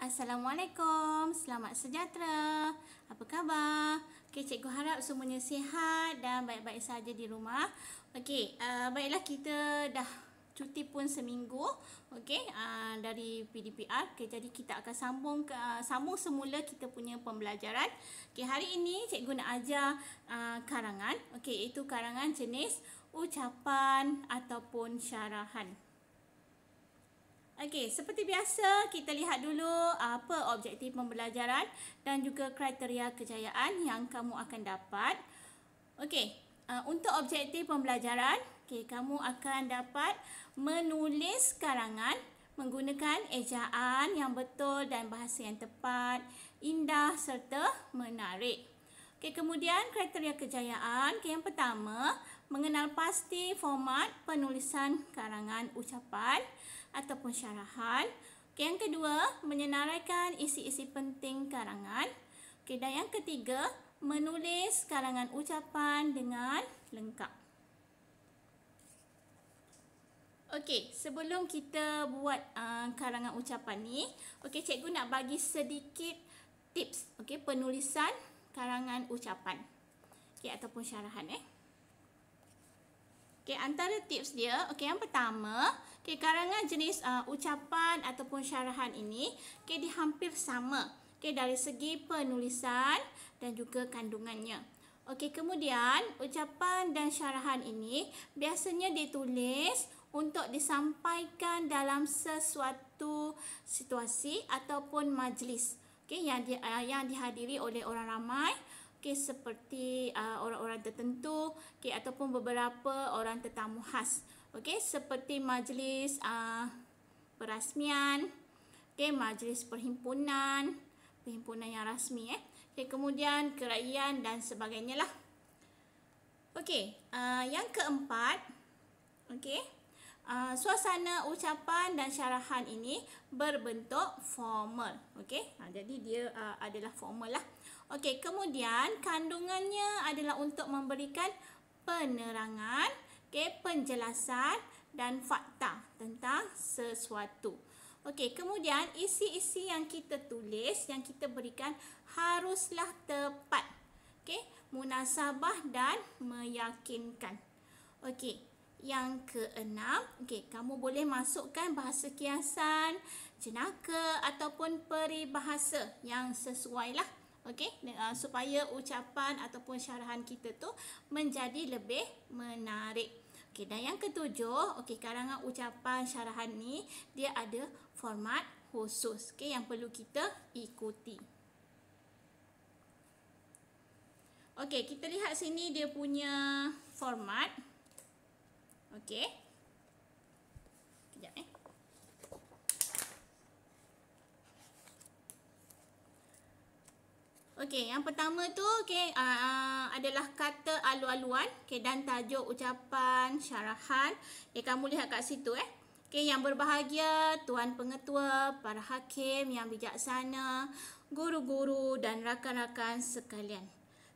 Assalamualaikum, selamat sejahtera. Apa khabar? Okey, cikgu harap semuanya sihat dan baik-baik saja di rumah. Okey, baiklah kita dah cuti pun seminggu, okey, dari PDPR. Okey, jadi kita akan sambung semula kita punya pembelajaran. Okey, hari ini cikgu nak ajar karangan, okey, iaitu karangan jenis ucapan ataupun syarahan. Okey, seperti biasa kita lihat dulu apa objektif pembelajaran dan juga kriteria kejayaan yang kamu akan dapat. Okey, untuk objektif pembelajaran, okey, kamu akan dapat menulis karangan menggunakan ejaan yang betul dan bahasa yang tepat, indah serta menarik. Okey, kemudian kriteria kejayaan, yang pertama, mengenal pasti format penulisan karangan ucapan ataupun syarahan. Okey, yang kedua, menyenaraikan isi-isi penting karangan. Okey, dan yang ketiga, menulis karangan ucapan dengan lengkap. Okey, sebelum kita buat karangan ucapan ni, okey, cikgu nak bagi sedikit tips, okey, penulisan karangan ucapan, okey, ataupun syarahan. Okey, antara tips dia, okey, yang pertama, okey, karangan jenis ucapan ataupun syarahan ini, okey, dia hampir sama, okey, dari segi penulisan dan juga kandungannya. Okey, kemudian ucapan dan syarahan ini biasanya ditulis untuk disampaikan dalam sesuatu situasi ataupun majlis, okey, yang dihadiri oleh orang ramai. Okey, seperti orang-orang tertentu, okey, ataupun beberapa orang tetamu khas. Okey, seperti majlis perasmian, okey, majlis perhimpunan yang rasmi, okey, kemudian kerajaan dan sebagainya lah. Okey, yang keempat, okey, suasana ucapan dan syarahan ini berbentuk formal. Okey, jadi dia adalah formal lah. Okey, kemudian kandungannya adalah untuk memberikan penerangan, okey, penjelasan dan fakta tentang sesuatu. Okey, kemudian isi-isi yang kita tulis, yang kita berikan haruslah tepat, okey, munasabah dan meyakinkan. Okey, yang keenam, okey, kamu boleh masukkan bahasa kiasan, jenaka ataupun peribahasa yang sesuai lah. Okey, supaya ucapan ataupun syarahan kita tu menjadi lebih menarik. Okey, dan yang ketujuh, okey, karangan ucapan syarahan ni dia ada format khusus, okey, yang perlu kita ikuti. Okey, kita lihat sini dia punya format. Okey. Kejap Okey, yang pertama tu, okey, adalah kata alu-aluan, okey, dan tajuk ucapan syarahan. Okey, kamu lihat kat situ Okey, yang berbahagia, tuan pengetua, para hakim yang bijaksana, guru-guru dan rakan-rakan sekalian.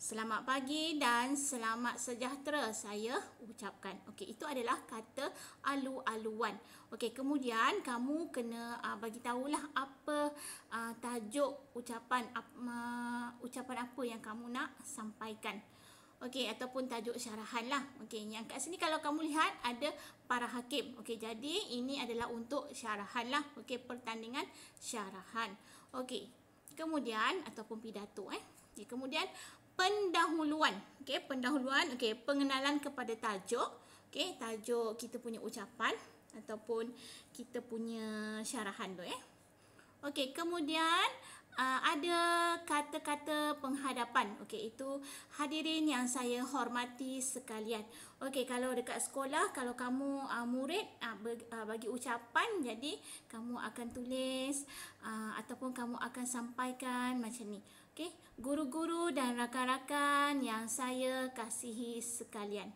Selamat pagi dan selamat sejahtera saya ucapkan. Okey, itu adalah kata alu-aluan. Okey, kemudian kamu kena bagi tahulah apa tajuk ucapan apa yang kamu nak sampaikan. Okey, ataupun tajuk syarahan lah. Okey, yang kat sini kalau kamu lihat ada para hakim. Okey, jadi ini adalah untuk syarahan lah. Okey, pertandingan syarahan. Okey, kemudian ataupun pidato Okey, kemudian pendahuluan. Okey, pendahuluan, okey, pengenalan kepada tajuk. Okey, tajuk kita punya ucapan ataupun kita punya syarahan tu Okey, kemudian ada kata-kata penghadapan. Okey, itu hadirin yang saya hormati sekalian. Okey, kalau dekat sekolah, kalau kamu murid bagi ucapan, jadi kamu akan tulis ataupun kamu akan sampaikan macam ni. Okey, guru-guru dan rakan-rakan yang saya kasihi sekalian.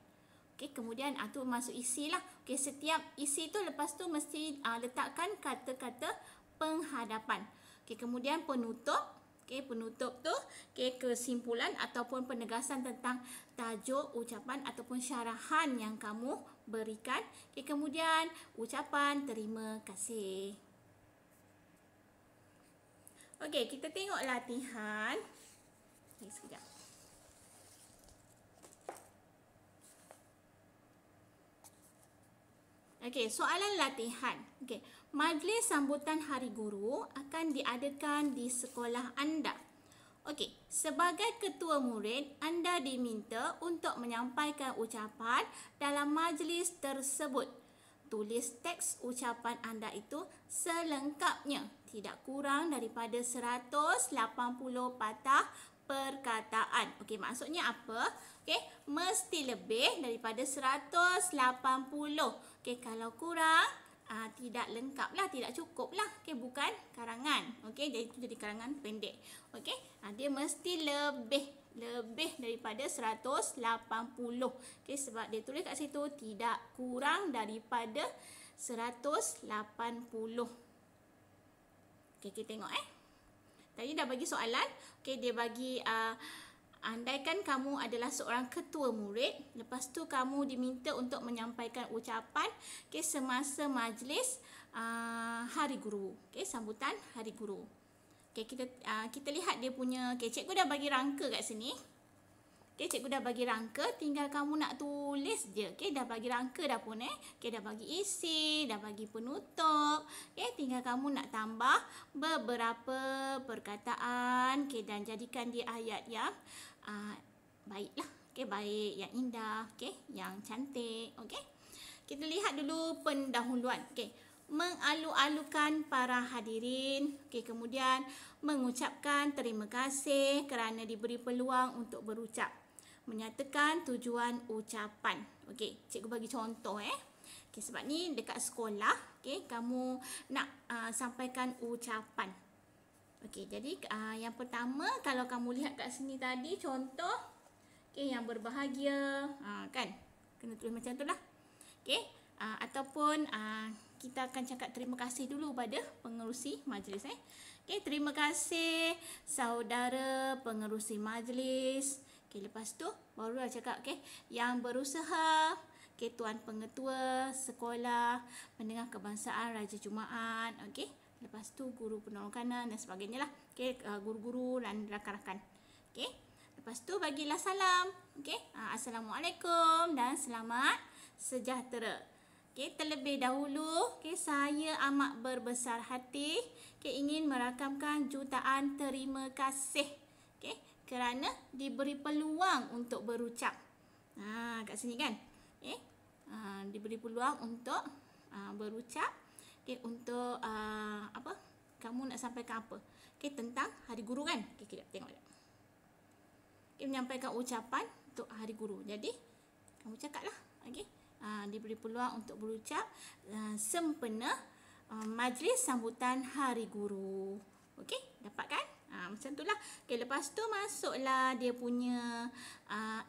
Okey, kemudian tu masuk isi lah. Okey, setiap isi tu lepas tu mesti letakkan kata-kata penghadapan. Okey, kemudian penutup. Okey, penutup tu okey, kesimpulan ataupun penegasan tentang tajuk ucapan ataupun syarahan yang kamu berikan. Okey, kemudian ucapan terima kasih. Okey, kita tengok latihan. Okay, sekejap. Okey, soalan latihan. Okey, majlis sambutan Hari Guru akan diadakan di sekolah anda. Okey, sebagai ketua murid, anda diminta untuk menyampaikan ucapan dalam majlis tersebut. Tulis teks ucapan anda itu selengkapnya, tidak kurang daripada 180 patah perkataan. Okey, maksudnya apa? Okey, mesti lebih daripada 180. Okey, kalau kurang tidak lengkap lah, tidak cukup lah. Okey, bukan karangan. Okey, jadi itu jadi karangan pendek. Okey, dia mesti lebih daripada 180. Okey, sebab dia tulis kat situ tidak kurang daripada 180. Okey, kita tengok Tadi dah bagi soalan. Okey, dia bagi andaikan kamu adalah seorang ketua murid, lepas tu kamu diminta untuk menyampaikan ucapan semasa majlis Hari Guru. Sambutan Hari Guru. Kita lihat dia punya, cikgu dah bagi rangka kat sini. Cikgu dah bagi rangka, tinggal kamu nak tulis je. Dah bagi rangka dah pun dah bagi isi, dah bagi penutup. Tinggal kamu nak tambah beberapa perkataan dan jadikan dia ayat yang baiklah. Baik, yang indah, yang cantik. Kita lihat dulu pendahuluan. Mengalu-alukan para hadirin. Kemudian mengucapkan terima kasih kerana diberi peluang untuk berucap. Menyatakan tujuan ucapan. Cikgu bagi contoh sebab ni dekat sekolah, kamu nak sampaikan ucapan. Jadi yang pertama, kalau kamu lihat kat sini tadi contoh, yang berbahagia, kan? Kena tulis macam tu lah. Ataupun kita akan cakap terima kasih dulu pada pengerusi majlis. Terima kasih saudara pengerusi majlis. Lepas tu barulah cakap yang berusaha, Tuan Pengetua Sekolah Menengah Kebangsaan Raja Jumaat. Lepas tu guru penolong kanan dan sebagainya lah. Guru-guru dan rakan-rakan. Lepas tu bagilah salam. Assalamualaikum dan selamat sejahtera. Terlebih dahulu, saya amat berbesar hati ingin merakamkan jutaan terima kasih kerana diberi peluang untuk berucap. Kat sini kan. Diberi peluang untuk berucap. Untuk apa? Kamu nak sampaikan apa? Tentang Hari Guru kan? Kita tengok. Menyampaikan ucapan untuk Hari Guru. Jadi, kamu cakaplah. Diberi peluang untuk berucap sempena majlis sambutan Hari Guru. Dapat kan? Macam tu lah. Lepas tu masuklah dia punya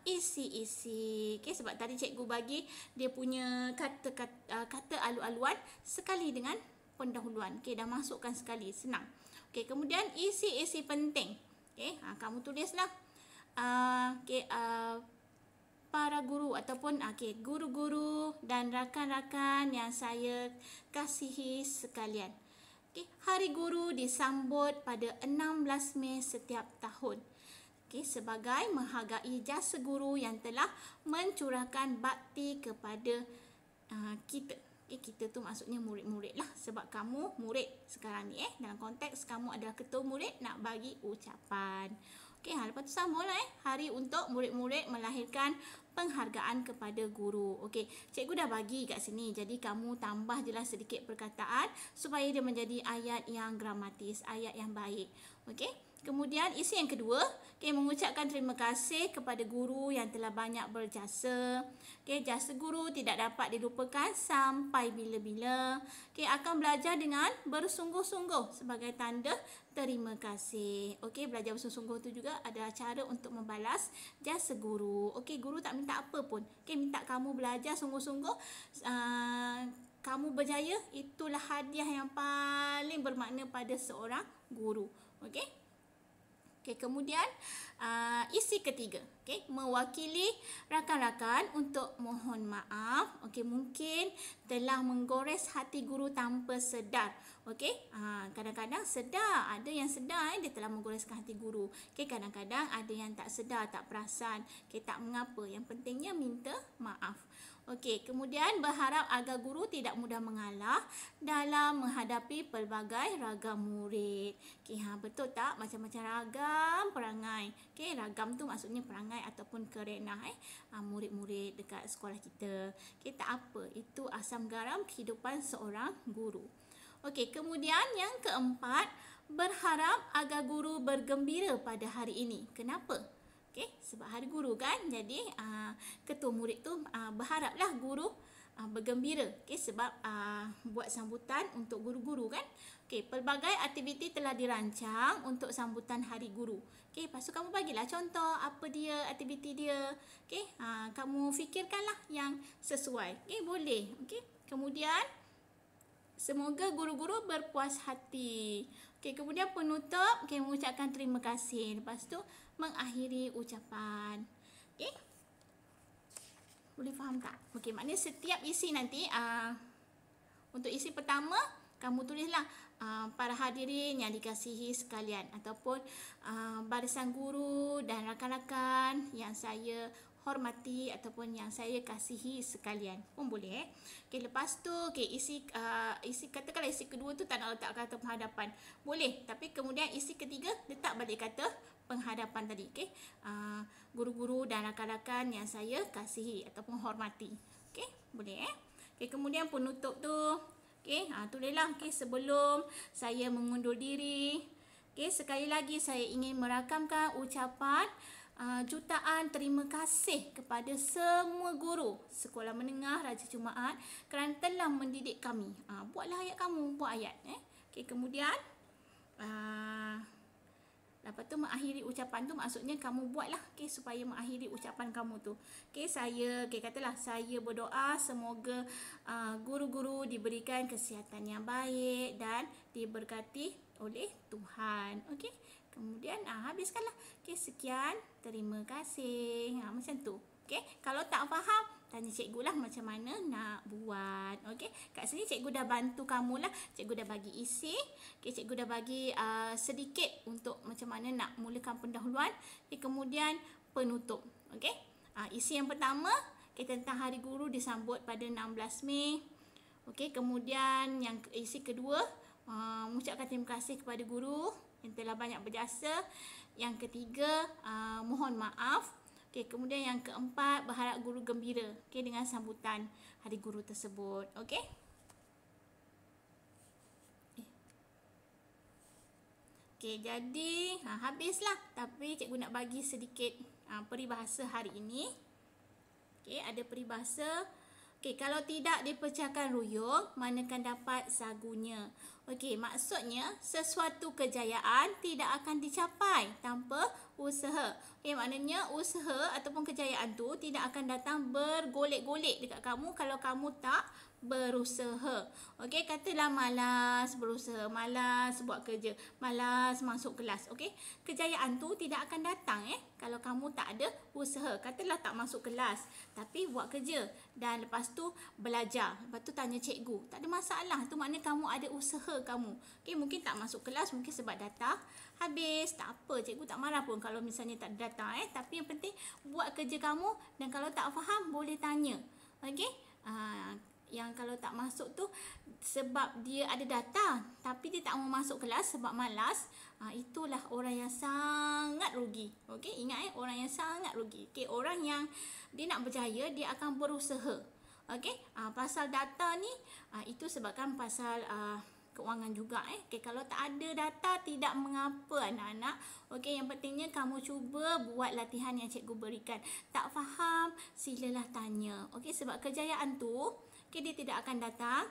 isi-isi. Sebab tadi cikgu bagi dia punya kata alu-aluan sekali dengan pendahuluan. Dah masukkan sekali. Senang. Kemudian isi-isi penting. Kamu tulislah. Para guru ataupun guru-guru dan rakan-rakan yang saya kasihi sekalian. Hari Guru disambut pada 16 Mei setiap tahun. Sebagai menghargai jasa guru yang telah mencurahkan bakti kepada kita. Kita tu maksudnya murid-murid lah. Sebab kamu murid sekarang ni dalam konteks kamu adalah ketua murid nak bagi ucapan. Lepas tu samalah hari untuk murid-murid melahirkan penghargaan kepada guru. Cikgu dah bagi kat sini. Jadi kamu tambah je lah sedikit perkataan supaya dia menjadi ayat yang gramatis, ayat yang baik. Kemudian isi yang kedua, mengucapkan terima kasih kepada guru yang telah banyak berjasa. Jasa guru tidak dapat dilupakan sampai bila-bila. Akan belajar dengan bersungguh-sungguh sebagai tanda terima kasih. Belajar bersungguh-sungguh tu juga adalah cara untuk membalas jasa guru. Guru tak minta apa pun. Minta kamu belajar sungguh-sungguh. Kamu berjaya, itulah hadiah yang paling bermakna pada seorang guru. Okey, kemudian isi ketiga, okey, mewakili rakan-rakan untuk mohon maaf. Okey, mungkin telah menggores hati guru tanpa sedar. Okey, kadang-kadang sedar, ada yang sedar dia telah menggoreskan hati guru. Okey, kadang-kadang ada yang tak sedar, tak perasan. Okey, tak mengapa. Yang pentingnya minta maaf. Okey, kemudian berharap agar guru tidak mudah mengalah dalam menghadapi pelbagai ragam murid. Okey, betul tak? Macam-macam ragam perangai. Okey, ragam tu maksudnya perangai ataupun kerenah murid-murid dekat sekolah kita. Okey, tak apa. Itu asam garam kehidupan seorang guru. Okey, kemudian yang keempat, berharap agar guru bergembira pada hari ini. Kenapa? Okey, sebab hari guru kan. Jadi ketua murid tu berharaplah guru bergembira. Okey, sebab buat sambutan untuk guru-guru kan. Okey, pelbagai aktiviti telah dirancang untuk sambutan hari guru. Okey, lepas tu kamu bagilah contoh apa dia aktiviti dia. Okey, kamu fikirkanlah yang sesuai. Okey, boleh. Okey, kemudian semoga guru-guru berpuas hati. Okey, kemudian penutup, okey, mengucapkan terima kasih. Lepas tu mengakhiri ucapan. Okey? Boleh faham tak? Okey, maknanya setiap isi nanti untuk isi pertama kamu tulislah para hadirin yang dikasihi sekalian ataupun barisan guru dan rakan-rakan yang saya hormati ataupun yang saya kasihi sekalian pun boleh. Okey, lepas tu isi katakanlah isi kedua tu tak nak letak kata penghadapan. Boleh, tapi kemudian isi ketiga letak balik kata penghadapan tadi. Okey. Guru-guru dan rakan-rakan yang saya kasihi ataupun hormati. Okey, boleh Okey, kemudian penutup tu okey, tulislah sebelum saya mengundur diri. Okey, sekali lagi saya ingin merakamkan ucapan jutaan terima kasih kepada semua guru Sekolah Menengah Raja Jumaat kerana telah mendidik kami. Buatlah ayat kamu, buat ayat. Okey, kemudian lepas tu mengakhiri ucapan tu maksudnya kamu buatlah supaya mengakhiri ucapan kamu tu. Katalah saya berdoa semoga guru-guru diberikan kesihatan yang baik dan diberkati oleh Tuhan. Okey. Kemudian habiskanlah. Okey, sekian. Terima kasih. Macam tu. Okey. Kalau tak faham, tanya cikgu lah macam mana nak buat. Okey. Kat sini cikgu dah bantu kamu lah. Cikgu dah bagi isi. Okey, cikgu dah bagi sedikit untuk macam mana nak mulakan pendahuluan. Okey, kemudian penutup. Okey. Isi yang pertama, tentang Hari Guru disambut pada 16 Mei. Okey, kemudian yang isi kedua, mengucapkan terima kasih kepada guru yang telah banyak berjasa. Yang ketiga, mohon maaf. Okey, kemudian yang keempat, berharap guru gembira dengan sambutan Hari Guru tersebut. Okey. Okey, jadi habislah. Tapi cikgu nak bagi sedikit peribahasa hari ini. Okey, ada peribahasa. Okey, kalau tidak dipecahkan ruyung, manakan dapat sagunya. Okey, maksudnya sesuatu kejayaan tidak akan dicapai tanpa usaha. Okey, maknanya usaha ataupun kejayaan tu tidak akan datang bergolek-golek dekat kamu kalau kamu tak berusaha. Okey, katalah malas berusaha, malas buat kerja, malas masuk kelas. Okey, kejayaan tu tidak akan datang kalau kamu tak ada usaha. Katalah tak masuk kelas tapi buat kerja dan lepas tu belajar. Lepas tu tanya cikgu. Tak ada masalah. Tu maknanya kamu ada usaha kamu. Okey, mungkin tak masuk kelas mungkin sebab data habis. Tak apa, cikgu tak marah pun kalau misalnya tak ada data Tapi yang penting buat kerja kamu dan kalau tak faham boleh tanya. Okey? Yang kalau tak masuk tu sebab dia ada data tapi dia tak mau masuk kelas sebab malas, itulah orang yang sangat rugi. Okey, ingat orang yang sangat rugi. Okey, orang yang dia nak berjaya dia akan berusaha. Okey, pasal data ni itu sebabkan pasal keuangan juga. Okey, kalau tak ada data tidak mengapa anak-anak. Okey, yang pentingnya kamu cuba buat latihan yang cikgu berikan. Tak faham, silalah tanya. Okey, sebab kejayaan tu dia tidak akan datang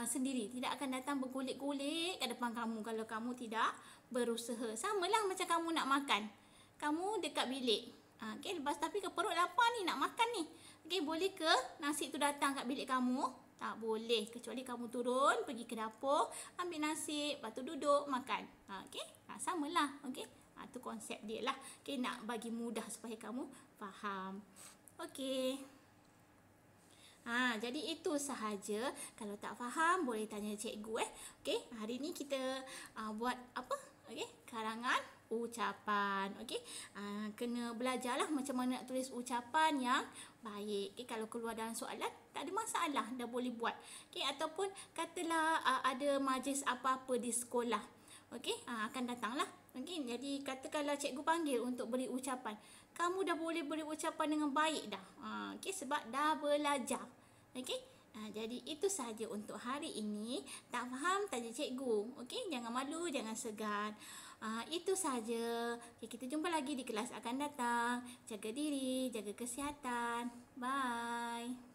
sendiri. Tidak akan datang bergolek-golek kat depan kamu kalau kamu tidak berusaha. Samalah macam kamu nak makan. Kamu dekat bilik. Okey, lepas tapi ke perut lapar ni nak makan ni. Okey, boleh ke nasi tu datang kat bilik kamu? Tak boleh. Kecuali kamu turun, pergi ke dapur, ambil nasi, lepas tu duduk, makan. Okey, samalah. Okey. Tu konsep dia lah. Okey, nak bagi mudah supaya kamu faham. Okey. Jadi itu sahaja. Kalau tak faham boleh tanya cikgu Okey, hari ni kita buat apa? Okey, karangan ucapan. Okey. Kena belajarlah macam mana nak tulis ucapan yang baik. Okey, kalau keluar dalam soalan tak ada masalah, dah boleh buat. Okey, ataupun katalah ada majlis apa-apa di sekolah. Okey, akan datanglah. Okey, jadi katakanlah cikgu panggil untuk beri ucapan. Kamu dah boleh beri ucapan dengan baik dah. Okey, sebab dah belajar. Okey. Jadi itu sahaja untuk hari ini. Tak faham, tanya cikgu. Okey, jangan malu, jangan segan. Itu sahaja. Okay, kita jumpa lagi di kelas akan datang. Jaga diri, jaga kesihatan. Bye.